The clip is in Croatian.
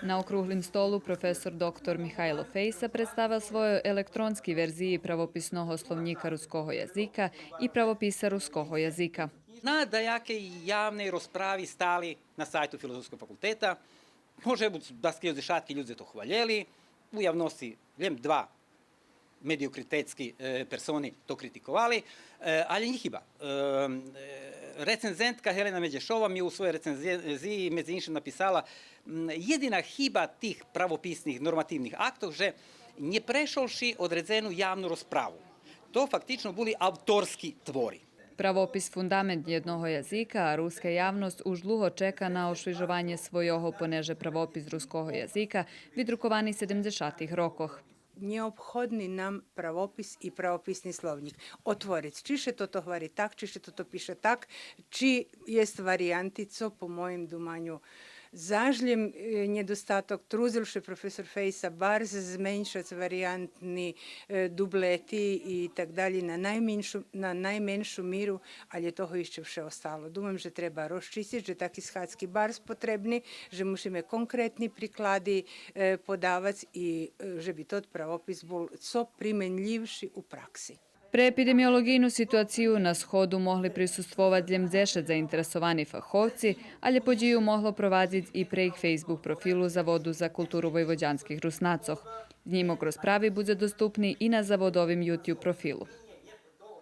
Na okruglem stolu profesor dr. Mihajlo Fejsa predstavil svojo elektronski verziji pravopisного словника ruskого jezika i pravopisa ruskого jezika. Na dajaké javnej rozpravi stali na sajtu Filozofskog fakulteta. Може да скрiju десятки ljudi to hvaljeli. U javnosti dva mediokritetski personi to kritikovali, ali njih hiba. Recenzentka Helena Međešova mi u svojoj recenziji među inšim napisala jedina hiba tih pravopisnih normativnih aktov, že nje prešolši odredzenu javnu rozpravu. To faktično bili avtorski tvori. Pravopis fundament jedного jezika, a ruska javnost už dlho čeka na ošvižovanje svojho poneže pravopis ruskого jezika, vidrukovaný 70-ih rokoch. Необходний нам правопис і правописний словник. Отворець, чи ще то говорить так, чи ще то пише так, чи є варіанти, це, по моєму думанню, zažljem nedostatok, truzil še profesor Fejsa barz zmenšati variantni dubleti i tak dalje na najmenšu miru, ali je toho išće vše ostalo. Думам, že treba rozčistiti, že taki shadski barz potrebni, že musíme konkretni prikladi podavati i že bi tot pravopis bol co primenljivši u praksi. Pre epidemiologijnu situaciju na shodu mogli prisustvovati ljem 10 zainteresovani fahovci, ali podiju moglo provadziti i prejih Facebook profilu Zavodu za kulturu vojvođanskih Rusnacoh. Z njim kroz pravi bude dostupni i na Zavodovim YouTube profilu.